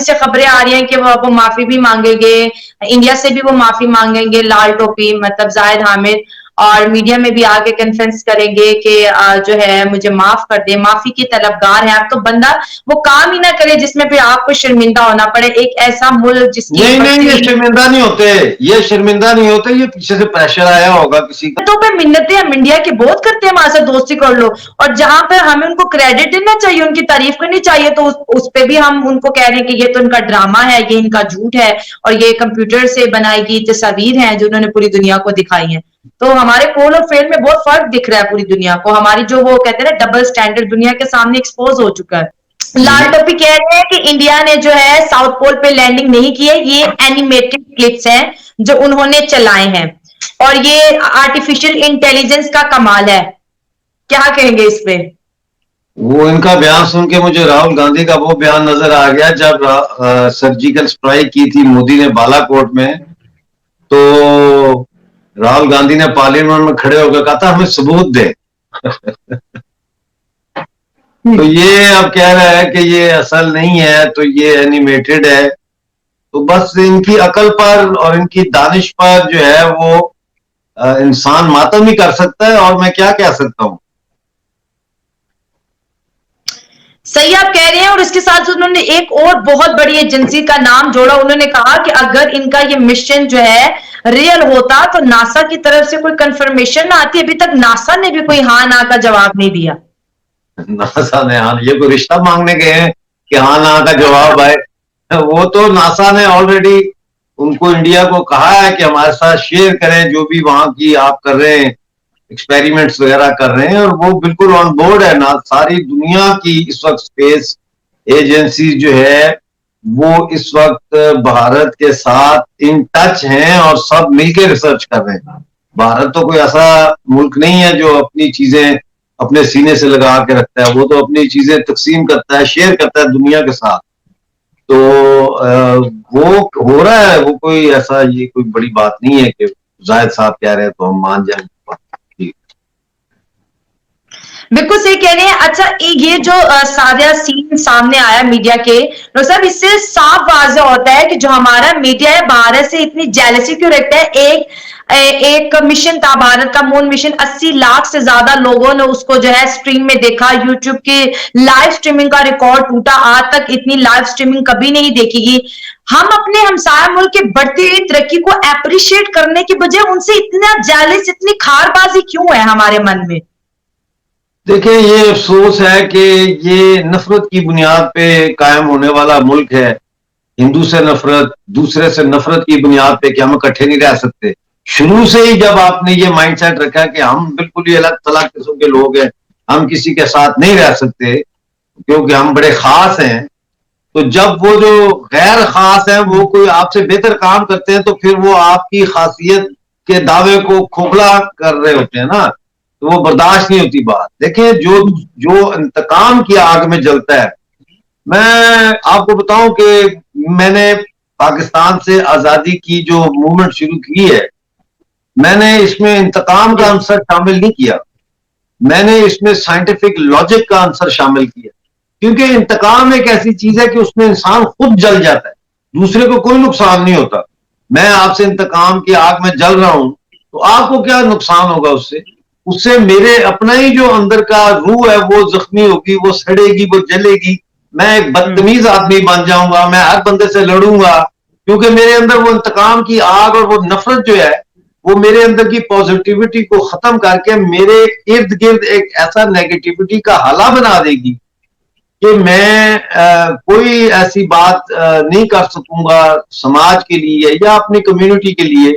سے خبریں آ رہی ہیں کہ وہ معافی بھی مانگیں گے, انڈیا سے بھی وہ معافی مانگیں گے, لال ٹوپی مطلب زاہد حامد, اور میڈیا میں بھی آگے کنفرنس کریں گے کہ جو ہے مجھے معاف کر دے, معافی کے طلبگار ہیں آپ. تو بندہ وہ کام ہی نہ کرے جس میں پھر آپ کو شرمندہ ہونا پڑے. ایک ایسا ملک جس کی نہیں یہ شرمندہ نہیں ہوتے, یہ شرمندہ نہیں ہوتے, یہ پیچھے سے پریشر آیا ہوگا کسی کا. تو پہ منتیں ہم انڈیا کی بہت کرتے ہیں, وہاں سے دوستی کر لو, اور جہاں پہ ہمیں ان کو کریڈٹ دینا چاہیے, ان کی تعریف کرنی چاہیے, تو اس پہ بھی ہم ان کو کہہ رہے ہیں کہ یہ تو ان کا ڈرامہ ہے, یہ ان کا جھوٹ ہے, اور یہ کمپیوٹر سے بنائی گئی تصاویر ہیں جو انہوں نے پوری دنیا کو دکھائی ہیں. تو ہمارے قول اور فعل میں بہت فرق دکھ رہا ہے پوری دنیا کو. ہماری جو وہ کہتے ہیں نا ڈبل سٹینڈرڈ دنیا کے سامنے ایکسپوز ہو چکا ہے. لال ٹوپی کہہ رہے ہیں کہ انڈیا نے جو ہے ساؤتھ پول پہ لینڈنگ نہیں کی ہے, یہ اینیمیٹڈ کلپس ہیں جو انہوں نے چلائے ہیں, اور یہ آرٹیفیشل انٹیلیجنس کا کمال ہے. کیا کہیں گے اس پہ؟ وہ ان کا بیان سن کے مجھے راہل گاندھی کا وہ بیان نظر آ گیا جب سرجیکل اسٹرائک کی تھی مودی نے بالا کوٹ میں, تو راہل گاندھی نے پارلیمنٹ میں کھڑے ہو کے کہا تھا ہمیں ثبوت دے. تو یہ اب کہہ رہا ہے کہ یہ اصل نہیں ہے, تو یہ اینیمیٹڈ ہے. تو بس ان کی عقل پر اور ان کی دانش پر جو ہے وہ انسان ماتم ہی کر سکتا ہے, اور میں کیا کہہ سکتا ہوں. صحیح آپ کہہ رہے ہیں. اور اس کے ساتھ انہوں نے ایک اور بہت بڑی ایجنسی کا نام جوڑا. انہوں نے کہا کہ اگر ان کا یہ مشن جو ہے ریئل ہوتا تو ناسا کی طرف سے کوئی کنفرمیشن نہ آتی. ابھی تک ناسا نے بھی کوئی ہاں نہ کا جواب نہیں دیا. ناسا نے ہاں, یہ کوئی رشتہ مانگنے گئے ہیں کہ ہاں نہ کا جواب آئے. وہ تو ناسا نے آلریڈی ان کو انڈیا کو کہا ہے کہ ہمارے ساتھ شیئر کریں جو بھی وہاں کی آپ کر رہے ہیں ایکسپیریمنٹس وغیرہ کر رہے ہیں, اور وہ بالکل آن بورڈ ہے. نا ساری دنیا کی اس وقت اسپیس ایجنسی جو ہے وہ اس وقت بھارت کے ساتھ ان ٹچ ہیں, اور سب مل کے ریسرچ کر رہے ہیں. بھارت تو کوئی ایسا ملک نہیں ہے جو اپنی چیزیں اپنے سینے سے لگا کے رکھتا ہے, وہ تو اپنی چیزیں تقسیم کرتا ہے, شیئر کرتا ہے دنیا کے ساتھ. تو وہ ہو رہا ہے, وہ کوئی ایسا یہ کوئی بڑی بات نہیں ہے کہ زاہد صاحب کہہ رہے ہیں تو ہم مان جائیں. بالکل صحیح کہہ رہے ہیں. اچھا یہ جو سارا سین سامنے آیا میڈیا کے, ڈاکٹر صاحب اس سے صاف واضح ہوتا ہے کہ جو ہمارا میڈیا ہے بھارت سے اتنی جیلسی کیوں رکھتا ہے. ایک مشن تھا بھارت کا مون مشن, 80 لاکھ سے زیادہ لوگوں نے اس کو جو ہے اسٹریم میں دیکھا. یوٹیوب کی لائیو اسٹریمنگ کا ریکارڈ ٹوٹا, آج تک اتنی لائیو اسٹریمنگ کبھی نہیں دیکھی گی. ہم اپنے ہمسایہ ملک کی بڑھتی ہوئی ترقی کو اپریشیٹ کرنے کی بجائے ان سے اتنا جیلس, اتنی کھار بازی کیوں ہے ہمارے من میں؟ دیکھیں یہ افسوس ہے کہ یہ نفرت کی بنیاد پہ قائم ہونے والا ملک ہے. ہندو سے نفرت, دوسرے سے نفرت کی بنیاد پہ کہ ہم اکٹھے نہیں رہ سکتے. شروع سے ہی جب آپ نے یہ مائنڈ سیٹ رکھا کہ ہم بالکل ہی الگ تھلگ قسم کے لوگ ہیں, ہم کسی کے ساتھ نہیں رہ سکتے کیونکہ ہم بڑے خاص ہیں, تو جب وہ جو غیر خاص ہیں وہ کوئی آپ سے بہتر کام کرتے ہیں تو پھر وہ آپ کی خاصیت کے دعوے کو کھوکھلا کر رہے ہوتے ہیں نا, تو وہ برداشت نہیں ہوتی بات. دیکھیں جو انتقام کی آگ میں جلتا ہے, میں آپ کو بتاؤں کہ میں نے پاکستان سے آزادی کی جو موومنٹ شروع کی ہے, میں نے اس میں انتقام کا عنصر شامل نہیں کیا, میں نے اس میں سائنٹیفک لاجک کا عنصر شامل کیا. کیونکہ انتقام ایک ایسی چیز ہے کہ اس میں انسان خود جل جاتا ہے, دوسرے کو کوئی نقصان نہیں ہوتا. میں آپ سے انتقام کی آگ میں جل رہا ہوں تو آپ کو کیا نقصان ہوگا اس سے میرے اپنا ہی جو اندر کا روح ہے وہ زخمی ہوگی, وہ سڑے گی, وہ جلے گی. میں ایک بدتمیز آدمی بن جاؤں گا, میں ہر بندے سے لڑوں گا, کیونکہ میرے اندر وہ انتقام کی آگ اور وہ نفرت جو ہے وہ میرے اندر کی پازیٹیوٹی کو ختم کر کے میرے ارد گرد ایک ایسا نیگیٹیوٹی کا حالہ بنا دے گی کہ میں کوئی ایسی بات نہیں کر سکوں گا سماج کے لیے یا اپنی کمیونٹی کے لیے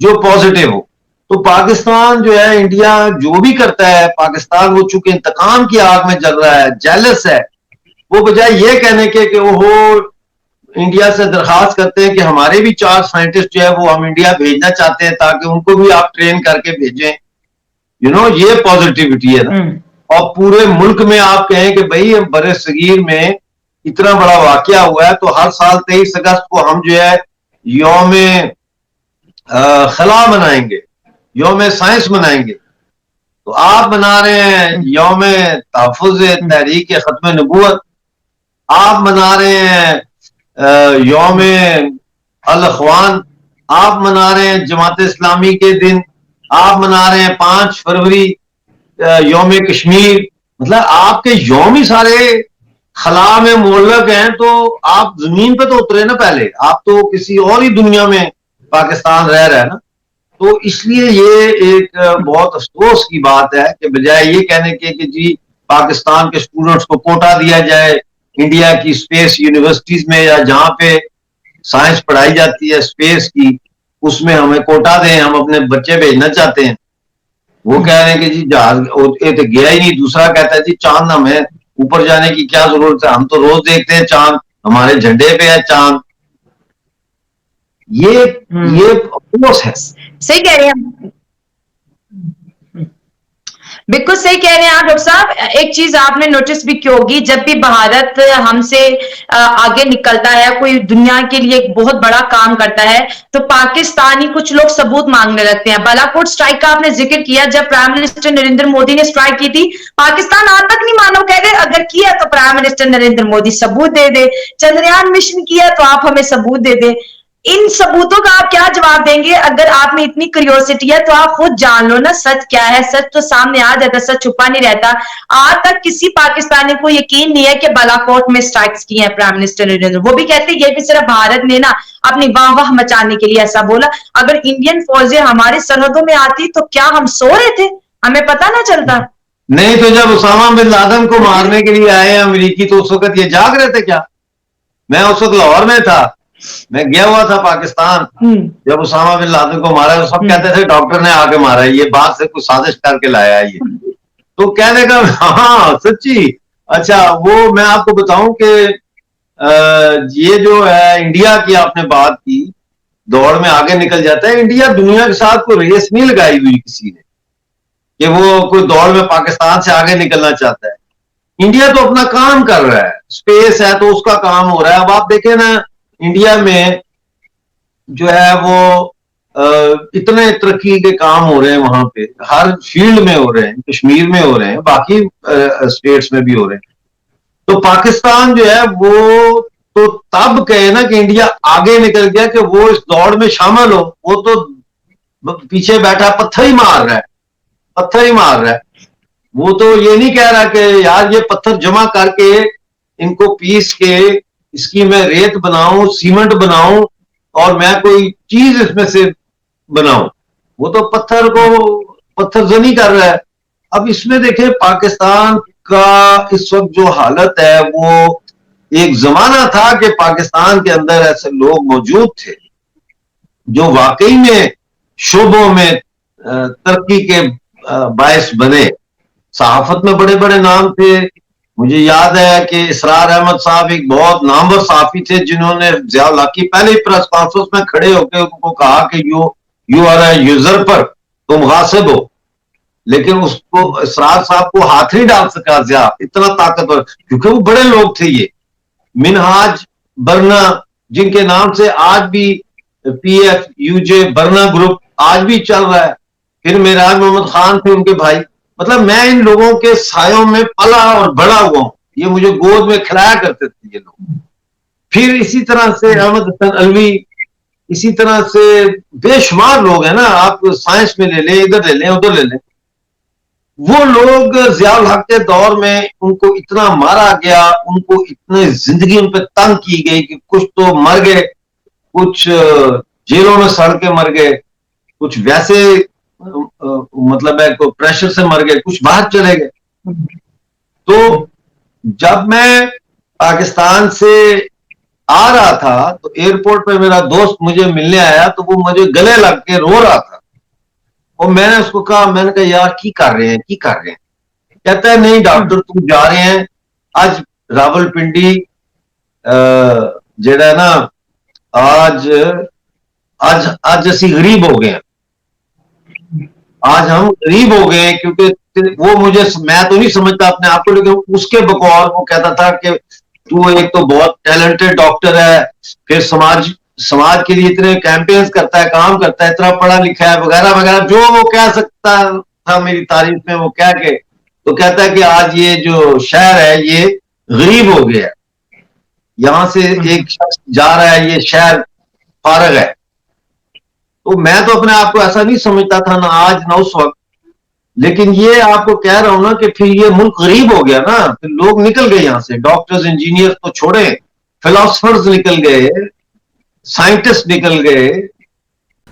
جو پازیٹیو ہو. تو پاکستان جو ہے, انڈیا جو بھی کرتا ہے, پاکستان وہ چونکہ انتقام کی آگ میں جل رہا ہے, جیلس ہے, وہ بجائے یہ کہنے کے کہ وہ انڈیا سے درخواست کرتے ہیں کہ ہمارے بھی 4 سائنٹسٹ جو ہے وہ ہم انڈیا بھیجنا چاہتے ہیں تاکہ ان کو بھی آپ ٹرین کر کے بھیجیں. یہ پازیٹیوٹی ہے نا. اور پورے ملک میں آپ کہیں کہ بھائی برے صغیر میں اتنا بڑا واقعہ ہوا ہے تو ہر سال 23 اگست کو ہم جو ہے یوم خلا منائیں گے, یوم سائنس منائیں گے. تو آپ منا رہے ہیں یوم تحفظ تحریک ختم نبوت, آپ منا رہے ہیں یوم الاخوان آپ منا رہے ہیں، جماعت اسلامی کے دن آپ منا رہے ہیں 5 فروری یوم کشمیر. مطلب آپ کے یوم ہی سارے خلا میں معلق ہیں. تو آپ زمین پہ تو اترے نا پہلے، آپ تو کسی اور ہی دنیا میں پاکستان رہ رہا ہے نا. تو اس لیے یہ ایک بہت افسوس کی بات ہے کہ بجائے یہ کہنے کے کہ جی پاکستان کے اسٹوڈنٹس کو کوٹا دیا جائے انڈیا کی اسپیس یونیورسٹیز میں، یا جہاں پہ سائنس پڑھائی جاتی ہے اسپیس کی، اس میں ہمیں کوٹا دیں، ہم اپنے بچے بھیجنا چاہتے ہیں. وہ کہہ رہے ہیں کہ جی جہاز تو گیا ہی نہیں. دوسرا کہتا ہے جی چاند ہمیں اوپر جانے کی کیا ضرورت ہے، ہم تو روز دیکھتے ہیں چاند، ہمارے جھنڈے پہ ہے چاند. یہ افسوس ہے. صحیح کہہ رہے ہیں، بالکل صحیح کہہ رہے ہیں آپ ڈاکٹر صاحب. ایک چیز آپ نے نوٹس بھی کی ہوگی، جب بھی بھارت ہم سے آگے نکلتا ہے، کوئی دنیا کے لیے ایک بہت بڑا کام کرتا ہے، تو پاکستانی کچھ لوگ ثبوت مانگنے لگتے ہیں. بالاکوٹ اسٹرائک کا آپ نے ذکر کیا، جب پرائم منسٹر نریندر مودی نے اسٹرائک کی تھی، پاکستان آج تک نہیں مانو، کہہ رہے اگر کیا تو پرائم منسٹر نریندر مودی ثبوت دے دے. چندریان مشن کیا تو آپ ہمیں ثبوت دے دیں. ان ثبوتوں کا آپ کیا جواب دیں گے؟ اگر آپ میں اتنی کیوریوسٹی ہے تو آپ خود جان لو نا سچ کیا ہے. سچ تو سامنے آ جاتا، سچ چھپا نہیں رہتا. آج تک کسی پاکستانی کو یقین نہیں ہے کہ بالاکوٹ میں اسٹرائکس کی ہیں پرائم منسٹر نریندر. وہ بھی کہتے ہیں یہ بھی صرف بھارت نے نا اپنی واہ واہ مچانے کے لیے ایسا بولا. اگر انڈین فوجیں ہماری سرحدوں میں آتی تو کیا ہم سو رہے تھے؟ ہمیں پتہ نہ چلتا. نہیں تو جب اسامہ بن لادن کو مارنے کے لیے آئے امریکی تو اس وقت یہ جاگ رہے تھے کیا؟ میں اس وقت لاہور میں تھا، میں گیا ہوا تھا پاکستان. جب اسامہ بن لادن کو مارا تو سب کہتے تھے ڈاکٹر نے آ کے مارا، یہ بات سے کوئی سازش کر کے لایا یہ. تو کہنے کا ہاں سچی. اچھا وہ میں آپ کو بتاؤں کہ یہ جو ہے انڈیا کی آپ نے بات کی، دوڑ میں آگے نکل جاتا ہے. انڈیا دنیا کے ساتھ کوئی ریس نہیں لگائی ہوئی کسی نے کہ وہ کوئی دوڑ میں پاکستان سے آگے نکلنا چاہتا ہے. انڈیا تو اپنا کام کر رہا ہے، اسپیس ہے تو اس کا کام ہو رہا ہے. اب آپ دیکھیں نا انڈیا میں جو ہے وہ اتنے ترقی کے کام ہو رہے ہیں، وہاں پہ ہر فیلڈ میں ہو رہے ہیں، کشمیر میں ہو رہے ہیں، باقی اسٹیٹس میں بھی ہو رہے ہیں. تو پاکستان جو ہے وہ تو تب کہے نا کہ انڈیا آگے نکل گیا کہ وہ اس دوڑ میں شامل ہو. وہ تو پیچھے بیٹھا پتھر ہی مار رہا ہے، پتھر ہی مار رہا ہے. وہ تو یہ نہیں کہہ رہا کہ یار یہ پتھر جمع کر کے ان کو پیس کے اس کی میں ریت بناؤں، سیمنٹ بناؤں اور میں کوئی چیز اس میں سے بناؤں. وہ تو پتھر کو پتھر زنی کر رہا ہے. اب اس میں دیکھیں پاکستان کا اس وقت جو حالت ہے، وہ ایک زمانہ تھا کہ پاکستان کے اندر ایسے لوگ موجود تھے جو واقعی میں شعبوں میں ترقی کے باعث بنے. صحافت میں بڑے بڑے نام تھے. مجھے یاد ہے کہ اسرار احمد صاحب ایک بہت نامور صحافی تھے جنہوں نے ضیاء الحق کی پہلے پریس کانفرنس میں کھڑے ہو کے ان کو کہا کہ یو آر اے یوزر پر، تم غاصب ہو. لیکن اس کو اسرار صاحب کو ہاتھ نہیں ڈال سکا ضیاء، اتنا طاقتور، کیونکہ وہ بڑے لوگ تھے. یہ منہاج برنا جن کے نام سے آج بھی P if you J Barna group آج بھی چل رہا ہے. پھر معراج محمد خان تھے ان کے بھائی. مطلب میں ان لوگوں کے سایوں میں پلا اور بڑا ہوا ہوں، یہ مجھے گود میں کھلایا کرتے تھے یہ لوگ. پھر اسی طرح سے احمد حسن الوی، اسی طرح سے بے شمار لوگ ہیں نا. آپ سائنس میں لے لیں، ادھر لے لیں ادھر لے لیں. وہ لوگ ضیاء الحق کے دور میں ان کو اتنا مارا گیا، ان کو اتنے زندگی ان پہ تنگ کی گئی کہ کچھ تو مر گئے، کچھ جیلوں میں سڑ کے مر گئے، کچھ ویسے مطلب ہے کوئی پریشر سے مر گئے، کچھ باہر چلے گئے. تو جب میں پاکستان سے آ رہا تھا تو ایئرپورٹ پہ میرا دوست مجھے ملنے آیا تو وہ مجھے گلے لگ کے رو رہا تھا. اور میں نے اس کو کہا، میں نے کہا یار کی کر رہے ہیں، کی کر رہے ہیں؟ کہتا ہے نہیں ڈاکٹر تم جا رہے ہیں آج راول پنڈی جڑا نا آج آج آج اسی غریب ہو گئے ہیں، آج ہم غریب ہو گئے ہیں. کیونکہ وہ مجھے، میں تو نہیں سمجھتا اپنے آپ کو، لیکن اس کے بقول وہ کہتا تھا کہ تو ایک تو بہت ٹیلنٹڈ ڈاکٹر ہے، پھر سماج کے لیے اتنے کیمپینز کرتا ہے، کام کرتا ہے، اتنا پڑھا لکھا ہے وغیرہ وغیرہ جو وہ کہہ سکتا تھا میری تعریف میں. وہ کہہ کے تو کہتا ہے کہ آج یہ جو شہر ہے یہ غریب ہو گیا. یہاں سے ایک شخص جا رہا ہے, یہ شہر فارغ ہے. تو میں تو اپنے آپ کو ایسا نہیں سمجھتا تھا, نہ آج نہ اس وقت, لیکن یہ آپ کو کہہ رہا ہوں نا کہ پھر یہ ملک غریب ہو گیا نا, پھر لوگ نکل گئے یہاں سے, ڈاکٹرز انجینئر تو چھوڑے, فلاسفرز نکل گئے, سائنٹسٹ نکل گئے.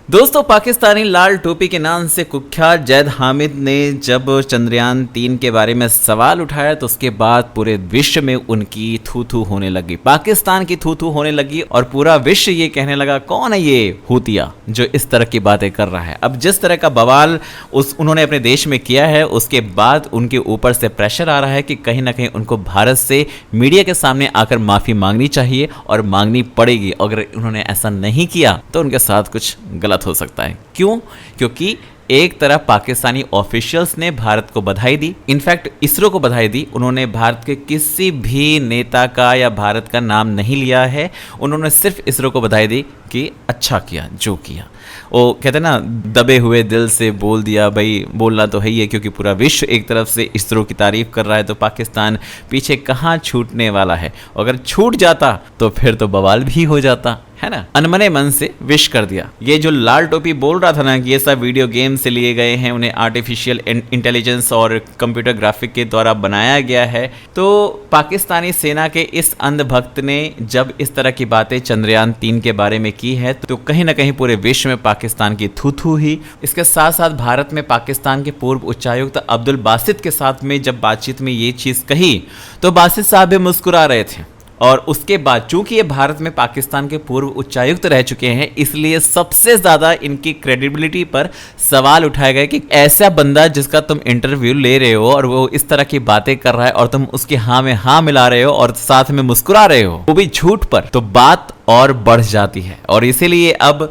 دوستو, پاکستانی لال ٹوپی کے نام سے کخیات زید حامد نے جب چندریان 3 کے بارے میں سوال اٹھایا تو اس کے بعد پورے وشو میں ان کی تھو تھو ہونے لگی, پاکستان کی تھو تھو ہونے لگی, اور پورا وشو یہ کہنے لگا کون ہے یہ ہوتیا جو اس طرح کی باتیں کر رہا ہے. اب جس طرح کا بوال انہوں نے اپنے دیش میں کیا ہے, اس کے بعد ان کے اوپر سے پریشر آ رہا ہے کہ کہیں نہ کہیں ان کو بھارت سے میڈیا کے سامنے آ کر معافی مانگنی چاہیے, اور مانگنی پڑے گی. اگر انہوں نے ایسا نہیں کیا تو ان کے ساتھ کچھ غلط ہو سکتا ہے. کیوں؟ کیونکہ ایک طرف پاکستانی آفیشلز نے بھارت کو بدھائی دی, انفیکٹ اسرو کو بدھائی دی. انہوں نے بھارت کے کسی بھی نیتا کا یا بھارت کا نام نہیں لیا ہے, انہوں نے صرف اسرو کو بدھائی دی کہ اچھا کیا جو کیا. وہ کہتے ہیں نا, دبے ہوئے دل سے بول دیا. بھائی بولنا تو ہے ہی ہے, کیونکہ پورا وشو ایک طرف سے اسرو کی تعریف کر رہا ہے, تو پاکستان پیچھے کہاں چھوٹنے والا ہے. اگر چھوٹ جاتا تو پھر تو بوال بھی ہو جاتا ہے نا. انمنے من سے وش کر دیا. یہ جو لال ٹوپی بول رہا تھا نا کہ یہ سب ویڈیو گیم سے لیے گئے ہیں, انہیں آرٹیفیشیل انٹیلیجنس اور کمپیوٹر گرافک کے دوارا بنایا گیا ہے, تو پاکستانی سینا کے اس اندھ بھکت نے جب اس طرح کی باتیں چندریان 3 کے بارے میں کی ہے تو کہیں نہ کہیں پورے وشو میں پاکستان کی تھو تھو ہی. اس کے ساتھ ساتھ بھارت میں پاکستان کے پورو اچایکت عبد الباسط کے ساتھ میں جب بات چیت میں یہ چیز کہی تو باسط صاحب بھی مسکرا رہے تھے. اور اس کے بعد چونکہ یہ بھارت میں پاکستان کے پورو اچایکت رہ چکے ہیں, اس لیے سب سے زیادہ ان کی کریڈیبلٹی پر سوال اٹھائے گئے کہ ایسا بندہ جس کا تم انٹرویو لے رہے ہو اور وہ اس طرح کی باتیں کر رہا ہے اور تم اس کی ہاں میں ہاں ملا رہے ہو اور ساتھ میں مسکرا رہے ہو, وہ بھی جھوٹ پر, تو بات اور بڑھ جاتی ہے. اور اسی لیے اب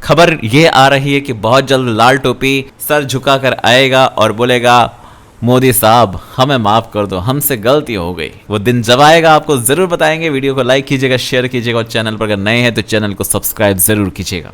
خبر یہ آ رہی ہے کہ بہت جلد لال ٹوپی سر جھکا کر آئے گا اور بولے گا مودی صاحب ہمیں معاف کر دو, ہم سے غلطی ہو گئی. وہ دن جب آئے گا آپ کو ضرور بتائیں گے. ویڈیو کو لائک کیجیے گا, شیئر کیجیے گا, اور چینل پر اگر نئے ہیں تو چینل کو سبسکرائب ضرور کیجیے گا.